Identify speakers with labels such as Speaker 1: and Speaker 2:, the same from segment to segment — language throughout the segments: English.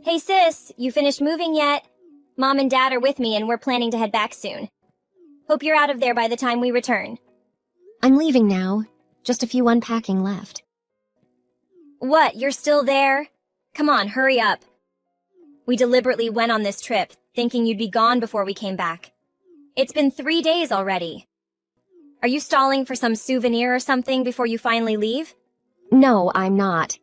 Speaker 1: Hey sis, you finished moving yet? Mom and Dad are with me and we're planning to head back soon. Hope you're out of there by the time we return.
Speaker 2: I'm leaving now. Just a few unpacking left.
Speaker 1: What, you're still there? Come on, hurry up. We deliberately went on this trip, thinking you'd be gone before we came back. It's been 3 days already. Are you stalling for some souvenir or something before you finally leave?
Speaker 2: No, I'm not.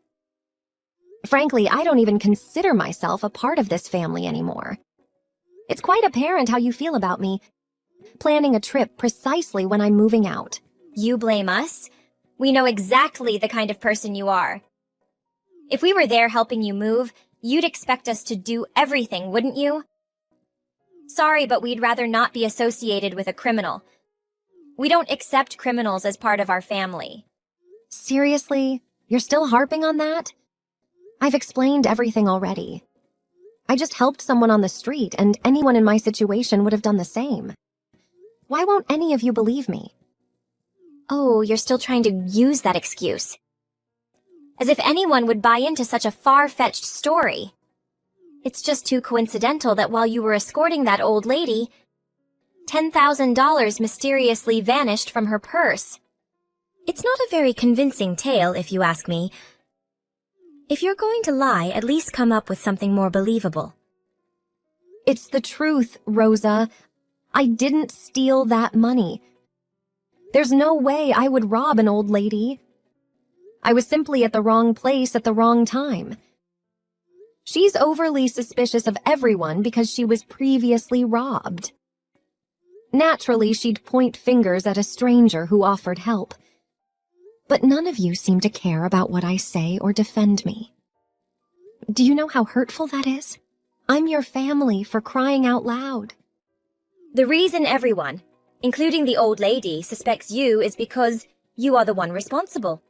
Speaker 2: Frankly, I don't even consider myself a part of this family anymore. It's quite apparent how you feel about me, planning a trip precisely when I'm moving out.
Speaker 1: You blame us? We know exactly the kind of person you are. If we were there helping you move, you'd expect us to do everything, wouldn't you? Sorry, but we'd rather not be associated with a criminal. We don't accept criminals as part of our family.
Speaker 2: Seriously? You're still harping on that? I've explained everything already. I just helped someone on the street, and anyone in my situation would have done the same. Why won't any of you believe me?
Speaker 1: Oh, you're still trying to use that excuse. As if anyone would buy into such a far-fetched story. It's just too coincidental that while you were escorting that old lady, $10,000 mysteriously vanished from her purse. It's not a very convincing tale, if you ask me. If you're going to lie, at least come up with something more believable.
Speaker 2: It's the truth, Rosa. I didn't steal that money. There's no way I would rob an old lady. I was simply at the wrong place at the wrong time. She's overly suspicious of everyone because she was previously robbed. Naturally, she'd point fingers at a stranger who offered help. But none of you seem to care about what I say or defend me. Do you know how hurtful that is? I'm your family, for crying out loud.
Speaker 1: The reason everyone, including the old lady, suspects you is because you are the one responsible.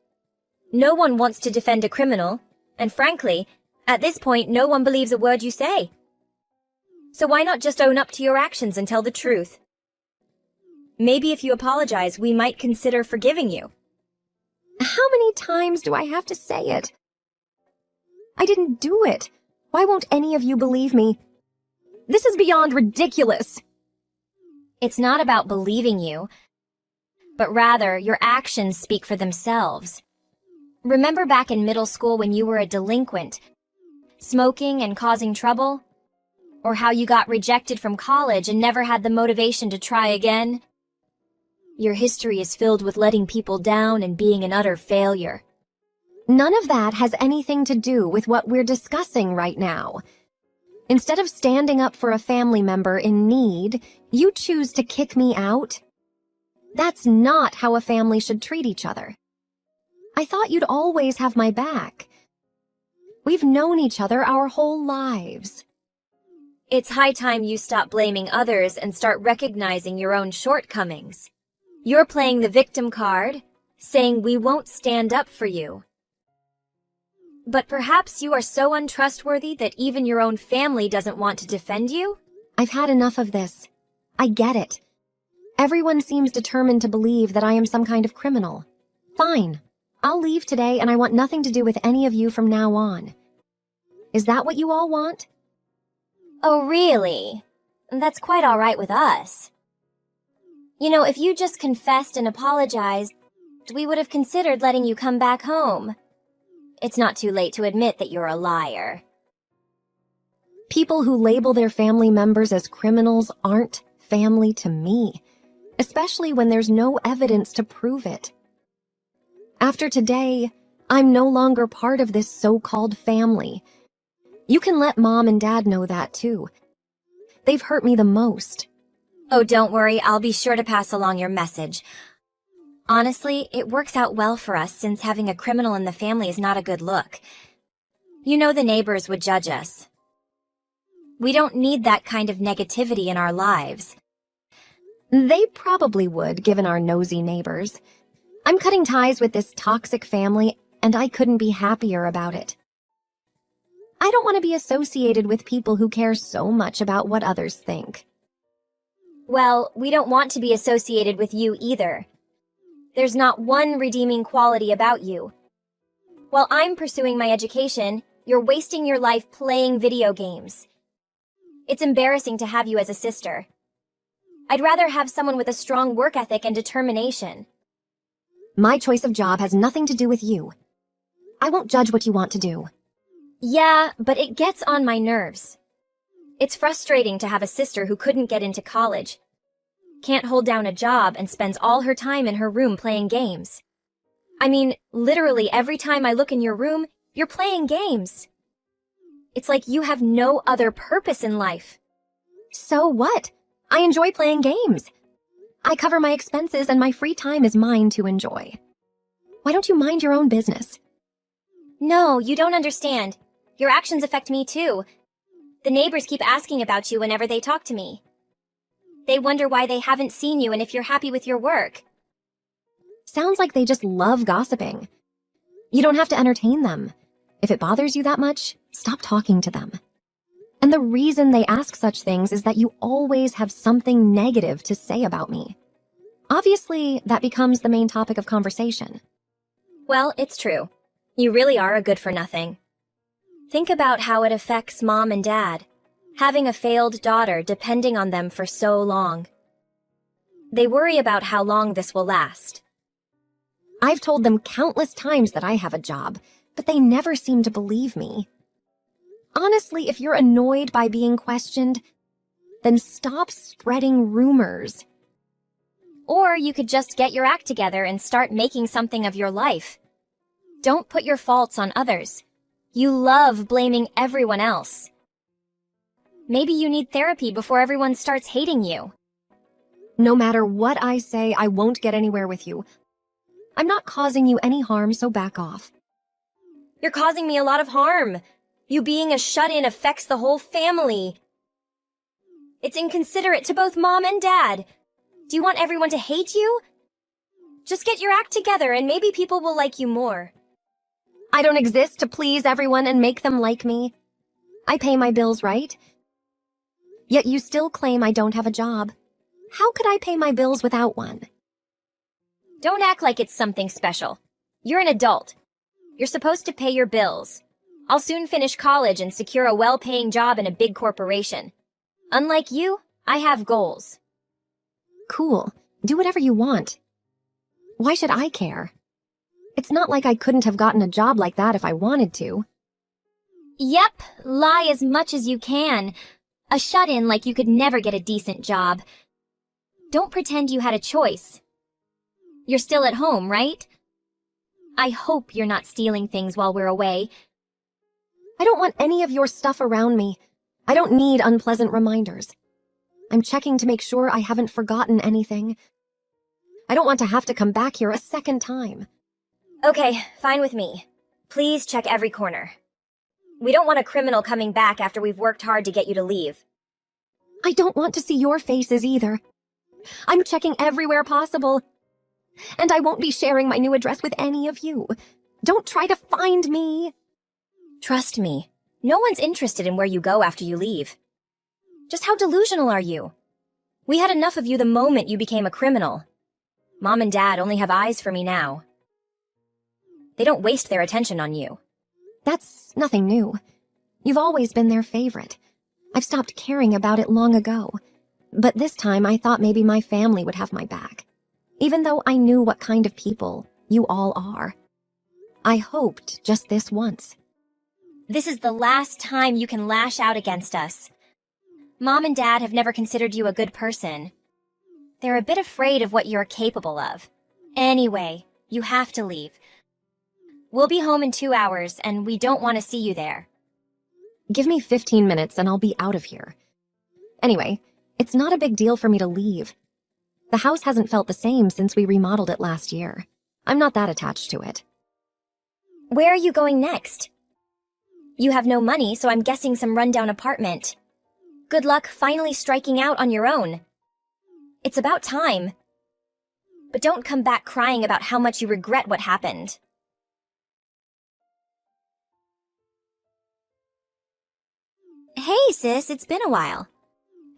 Speaker 1: No one wants to defend a criminal, and frankly, at this point, no one believes a word you say. So why not just own up to your actions and tell the truth? Maybe if you apologize, we might consider forgiving you.
Speaker 2: How many times do I have to say it? I didn't do it. Why won't any of you believe me? This is beyond ridiculous.
Speaker 1: It's not about believing you, but rather your actions speak for themselves. Remember back in middle school when you were a delinquent, smoking and causing trouble? Or how you got rejected from college and never had the motivation to try again? Your history is filled with letting people down and being an utter failure.
Speaker 2: None of that has anything to do with what we're discussing right now. Instead of standing up for a family member in need, you choose to kick me out? That's not how a family should treat each other. I thought you'd always have my back. We've known each other our whole lives.
Speaker 1: It's high time you stop blaming others and start recognizing your own shortcomings. You're playing the victim card, saying we won't stand up for you. But perhaps you are so untrustworthy that even your own family doesn't want to defend you?
Speaker 2: I've had enough of this. I get it. Everyone seems determined to believe that I am some kind of criminal. Fine. I'll leave today and I want nothing to do with any of you from now on. Is that what you all want?
Speaker 1: Oh, really? That's quite all right with us. You know, if you just confessed and apologized, we would have considered letting you come back home. It's not too late to admit that you're a liar.
Speaker 2: People who label their family members as criminals aren't family to me, especially when there's no evidence to prove it. After today, I'm no longer part of this so-called family. You can let Mom and Dad know that too. They've hurt me the most.
Speaker 1: Oh, don't worry, I'll be sure to pass along your message. Honestly, it works out well for us since having a criminal in the family is not a good look. You know the neighbors would judge us. We don't need that kind of negativity in our lives.
Speaker 2: They probably would, given our nosy neighbors. I'm cutting ties with this toxic family, and I couldn't be happier about it. I don't want to be associated with people who care so much about what others think.
Speaker 1: Well, we don't want to be associated with you either. There's not one redeeming quality about you. While I'm pursuing my education, You're wasting your life playing video games. It's embarrassing to have you as a sister. I'd rather have someone with a strong work ethic and determination.
Speaker 2: My choice of job has nothing to do with you. I won't judge what you want to do.
Speaker 1: Yeah, but it gets on my nerves. It's frustrating to have a sister who couldn't get into college, can't hold down a job, and spends all her time in her room playing games. I mean, literally every time I look in your room, you're playing games. It's like you have no other purpose in life.
Speaker 2: So what? I enjoy playing games. I cover my expenses and my free time is mine to enjoy. Why don't you mind your own business?
Speaker 1: No, you don't understand. Your actions affect me too. The neighbors keep asking about you whenever they talk to me. They wonder why they haven't seen you and if you're happy with your work.
Speaker 2: Sounds like they just love gossiping. You don't have to entertain them. If it bothers you that much, stop talking to them. And the reason they ask such things is that you always have something negative to say about me. Obviously, that becomes the main topic of conversation.
Speaker 1: Well, it's true. You really are a good-for-nothing. Think about how it affects Mom and Dad, having a failed daughter depending on them for so long. They worry about how long this will last.
Speaker 2: I've told them countless times that I have a job, but they never seem to believe me. Honestly, if you're annoyed by being questioned, then stop spreading rumors.
Speaker 1: Or you could just get your act together and start making something of your life. Don't put your faults on others. You love blaming everyone else. Maybe you need therapy before everyone starts hating you.
Speaker 2: No matter what I say, I won't get anywhere with you. I'm not causing you any harm, so back off.
Speaker 1: You're causing me a lot of harm. You being a shut-in affects the whole family. It's inconsiderate to both Mom and Dad. Do you want everyone to hate you? Just get your act together and maybe people will like you more.
Speaker 2: I don't exist to please everyone and make them like me. I pay my bills, right? Yet you still claim I don't have a job. How could I pay my bills without one?
Speaker 1: Don't act like it's something special. You're an adult. You're supposed to pay your bills. I'll soon finish college and secure a well-paying job in a big corporation. Unlike you, I have goals.
Speaker 2: Cool. Do whatever you want. Why should I care? It's not like I couldn't have gotten a job like that if I wanted to.
Speaker 1: Yep, lie as much as you can. A shut-in like you could never get a decent job. Don't pretend you had a choice. You're still at home, right? I hope you're not stealing things while we're away.
Speaker 2: I don't want any of your stuff around me. I don't need unpleasant reminders. I'm checking to make sure I haven't forgotten anything. I don't want to have to come back here a second time.
Speaker 1: Okay, fine with me. Please check every corner. We don't want a criminal coming back after we've worked hard to get you to leave.
Speaker 2: I don't want to see your faces either. I'm checking everywhere possible. And I won't be sharing my new address with any of you. Don't try to find me.
Speaker 1: Trust me, no one's interested in where you go after you leave. Just how delusional are you? We had enough of you the moment you became a criminal. Mom and Dad only have eyes for me now. They don't waste their attention on you.
Speaker 2: That's nothing new. You've always been their favorite. I've stopped caring about it long ago. But this time I thought maybe my family would have my back. Even though I knew what kind of people you all are. I hoped just this once.
Speaker 1: This is the last time you can lash out against us. Mom and Dad have never considered you a good person. They're a bit afraid of what you're capable of. Anyway, you have to leave. We'll be home in 2 hours, and we don't want to see you there.
Speaker 2: Give me 15 minutes and I'll be out of here. Anyway, it's not a big deal for me to leave. The house hasn't felt the same since we remodeled it last year. I'm not that attached to it.
Speaker 1: Where are you going next? You have no money, so I'm guessing some rundown apartment. Good luck finally striking out on your own. It's about time. But don't come back crying about how much you regret what happened. Hey, sis, it's been a while.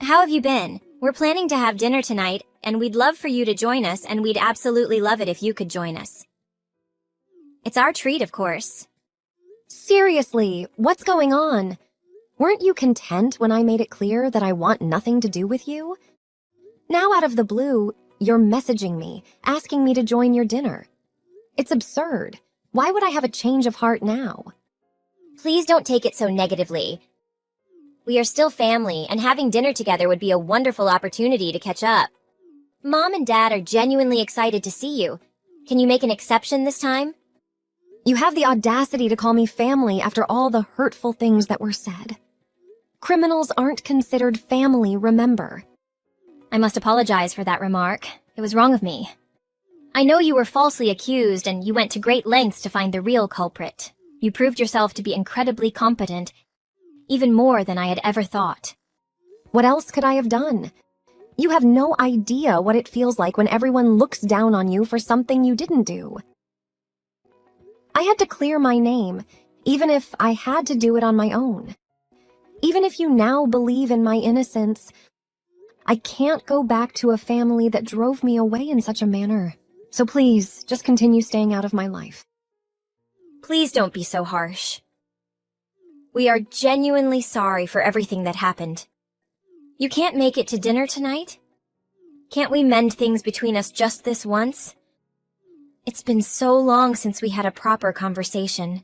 Speaker 1: How have you been? We're planning to have dinner tonight, and we'd love for you to join us, and we'd absolutely love it if you could join us. It's our treat, of course.
Speaker 2: Seriously, what's going on? Weren't you content when I made it clear that I want nothing to do with you? Now out of the blue, you're messaging me, asking me to join your dinner. It's absurd. Why would I have a change of heart now?
Speaker 1: Please don't take it so negatively. We are still family, and having dinner together would be a wonderful opportunity to catch up. Mom and Dad are genuinely excited to see you. Can you make an exception this time?
Speaker 2: You have the audacity to call me family after all the hurtful things that were said. Criminals aren't considered family, remember?
Speaker 1: I must apologize for that remark. It was wrong of me. I know you were falsely accused, and you went to great lengths to find the real culprit. You proved yourself to be incredibly competent, even more than I had ever thought.
Speaker 2: What else could I have done? You have no idea what it feels like when everyone looks down on you for something you didn't do. I had to clear my name, even if I had to do it on my own. Even if you now believe in my innocence, I can't go back to a family that drove me away in such a manner. So please, just continue staying out of my life.
Speaker 1: Please don't be so harsh. We are genuinely sorry for everything that happened. You can't make it to dinner tonight? Can't we mend things between us just this once? It's been so long since we had a proper conversation.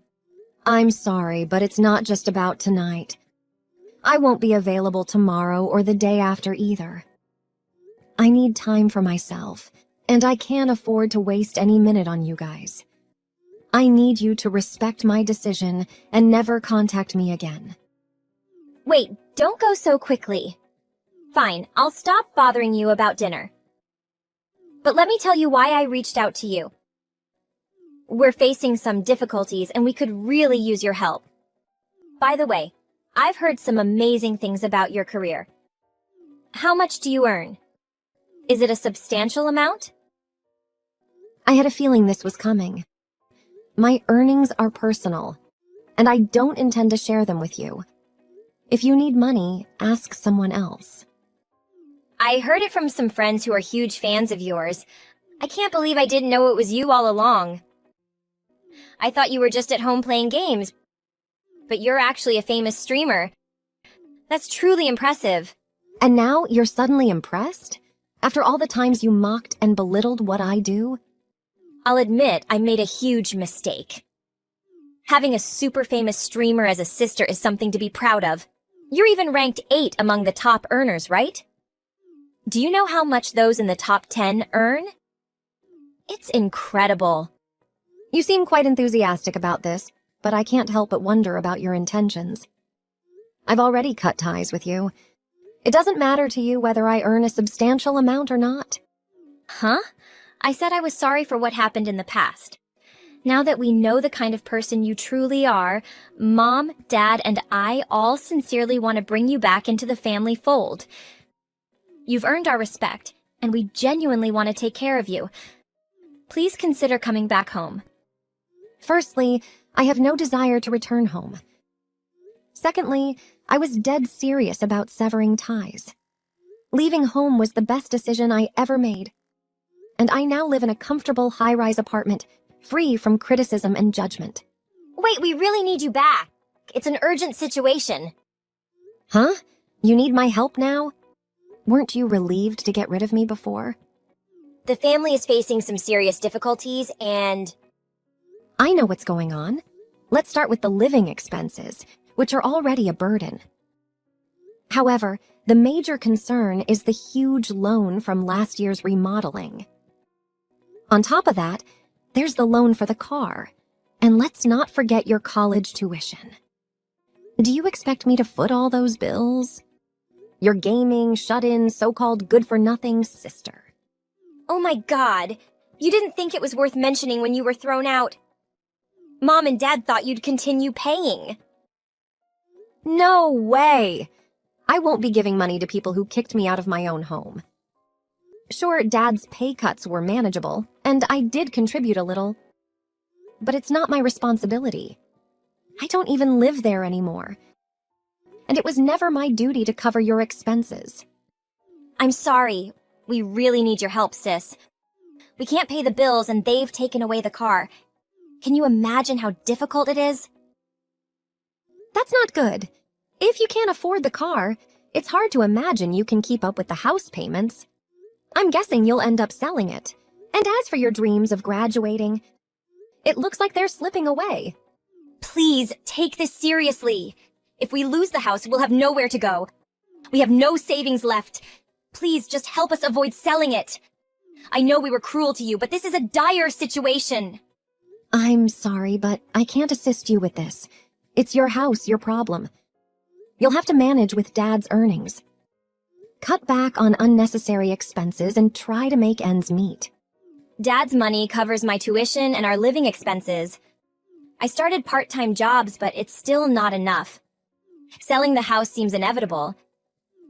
Speaker 2: I'm sorry, but it's not just about tonight. I won't be available tomorrow or the day after either. I need time for myself, and I can't afford to waste any minute on you guys. I need you to respect my decision and never contact me again.
Speaker 1: Wait, don't go so quickly. Fine, I'll stop bothering you about dinner. But let me tell you why I reached out to you. We're facing some difficulties, and we could really use your help. By the way, I've heard some amazing things about your career. How much do you earn? Is it a substantial amount?
Speaker 2: I had a feeling this was coming. My earnings are personal, and I don't intend to share them with you. If you need money, ask someone else.
Speaker 1: I heard it from some friends who are huge fans of yours. I can't believe I didn't know it was you all along. I thought you were just at home playing games, but you're actually a famous streamer. That's truly impressive.
Speaker 2: And now you're suddenly impressed? After all the times you mocked and belittled what I do?
Speaker 1: I'll admit I made a huge mistake. Having a super famous streamer as a sister is something to be proud of. You're even ranked 8 among the top earners, right? Do you know how much those in the top 10 earn? It's incredible.
Speaker 2: You seem quite enthusiastic about this, but I can't help but wonder about your intentions. I've already cut ties with you. It doesn't matter to you whether I earn a substantial amount or not.
Speaker 1: Huh? I said I was sorry for what happened in the past. Now that we know the kind of person you truly are, Mom, Dad, and I all sincerely want to bring you back into the family fold. You've earned our respect, and we genuinely want to take care of you. Please consider coming back home.
Speaker 2: Firstly, I have no desire to return home. Secondly, I was dead serious about severing ties. Leaving home was the best decision I ever made. And I now live in a comfortable high-rise apartment, free from criticism and judgment.
Speaker 1: Wait, we really need you back. It's an urgent situation.
Speaker 2: Huh? You need my help now? Weren't you relieved to get rid of me before?
Speaker 1: The family is facing some serious difficulties, and
Speaker 2: I know what's going on. Let's start with the living expenses, which are already a burden. However, the major concern is the huge loan from last year's remodeling. On top of that, there's the loan for the car. And let's not forget your college tuition. Do you expect me to foot all those bills? Your gaming, shut-in, so-called good-for-nothing sister.
Speaker 1: oh my God, you didn't think it was worth mentioning when you were thrown out. Mom and Dad thought you'd continue paying.
Speaker 2: No way! I won't be giving money to people who kicked me out of my own home. Sure, Dad's pay cuts were manageable, and I did contribute a little. But it's not my responsibility. I don't even live there anymore. And it was never my duty to cover your expenses.
Speaker 1: I'm sorry. We really need your help, sis. We can't pay the bills and they've taken away the car. Can you imagine how difficult it is?
Speaker 2: That's not good. If you can't afford the car, it's hard to imagine you can keep up with the house payments. I'm guessing you'll end up selling it. And as for your dreams of graduating, it looks like they're slipping away.
Speaker 1: Please, take this seriously. If we lose the house, we'll have nowhere to go. We have no savings left. Please, just help us avoid selling it. I know we were cruel to you, but this is a dire situation.
Speaker 2: I'm sorry, but I can't assist you with this. It's your house, your problem. You'll have to manage with Dad's earnings. Cut back on unnecessary expenses and try to make ends meet.
Speaker 1: Dad's money covers my tuition and our living expenses. I started part-time jobs, but it's still not enough. Selling the house seems inevitable.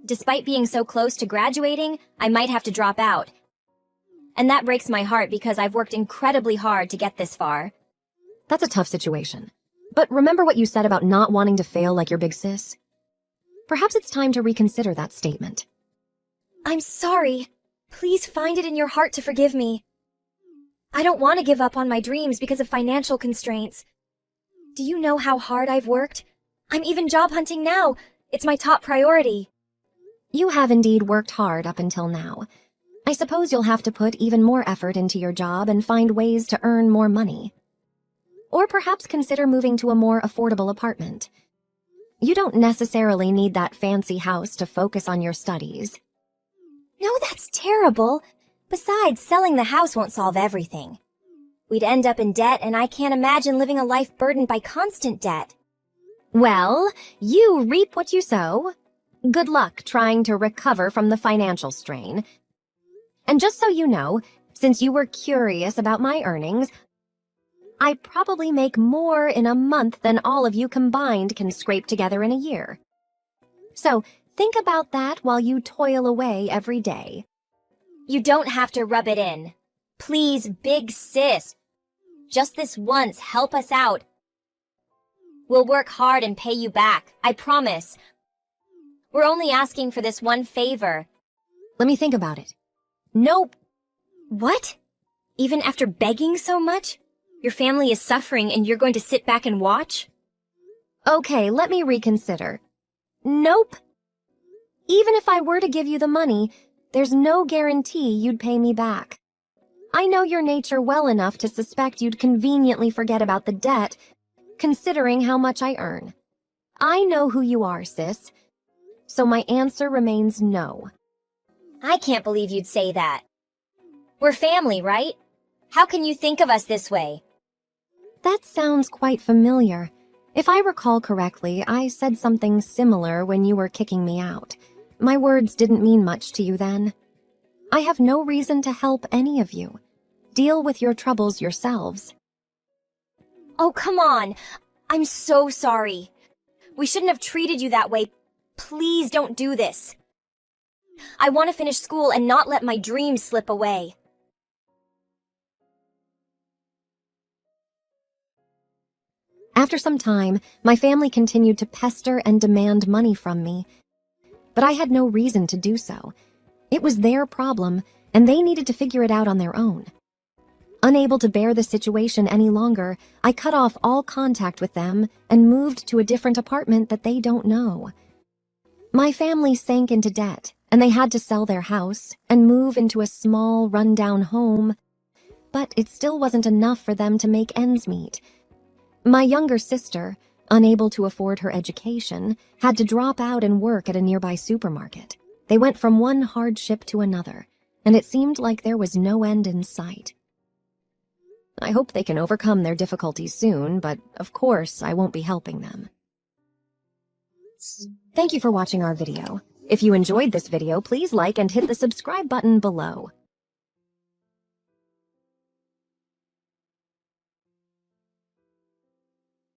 Speaker 1: Despite being so close to graduating, I might have to drop out. And that breaks my heart because I've worked incredibly hard to get this far.
Speaker 2: That's a tough situation. But remember what you said about not wanting to fail like your big sis? Perhaps it's time to reconsider that statement.
Speaker 1: I'm sorry. Please find it in your heart to forgive me. I don't want to give up on my dreams because of financial constraints. Do you know how hard I've worked? I'm even job hunting now. It's my top priority.
Speaker 2: You have indeed worked hard up until now. I suppose you'll have to put even more effort into your job and find ways to earn more money. Or perhaps consider moving to a more affordable apartment. You don't necessarily need that fancy house to focus on your studies.
Speaker 1: No, that's terrible. Besides, selling the house won't solve everything. We'd end up in debt, and I can't imagine living a life burdened by constant debt.
Speaker 2: Well, you reap what you sow. Good luck trying to recover from the financial strain. And just so you know, since you were curious about my earnings, I probably make more in a month than all of you combined can scrape together in a year. So think about that while you toil away every day.
Speaker 1: You don't have to rub it in. Please, big sis. Just this once, help us out. We'll work hard and pay you back, I promise. We're only asking for this one favor.
Speaker 2: Let me think about it. Nope.
Speaker 1: What? Even after begging so much? Your family is suffering and you're going to sit back and watch?
Speaker 2: Okay, let me reconsider. Nope. Even if I were to give you the money, there's no guarantee you'd pay me back. I know your nature well enough to suspect you'd conveniently forget about the debt, considering how much I earn. I know who you are, sis. So my answer remains no.
Speaker 1: I can't believe you'd say that. We're family, right? How can you think of us this way?
Speaker 2: That sounds quite familiar. If I recall correctly, I said something similar when you were kicking me out. My words didn't mean much to you then. I have no reason to help any of you. Deal with your troubles yourselves.
Speaker 1: Oh, come on. I'm so sorry. We shouldn't have treated you that way. Please don't do this. I want to finish school and not let my dreams slip away.
Speaker 2: After some time, my family continued to pester and demand money from me. But I had no reason to do so. It was their problem, and they needed to figure it out on their own. Unable to bear the situation any longer, I cut off all contact with them and moved to a different apartment that they don't know. My family sank into debt, and they had to sell their house and move into a small, run-down home. But it still wasn't enough for them to make ends meet. My younger sister, unable to afford her education, had to drop out and work at a nearby supermarket. They went from one hardship to another, and it seemed like there was no end in sight. I hope they can overcome their difficulties soon, but of course I won't be helping them. Thank you for watching our video. If you enjoyed this video, please like and hit the subscribe button below.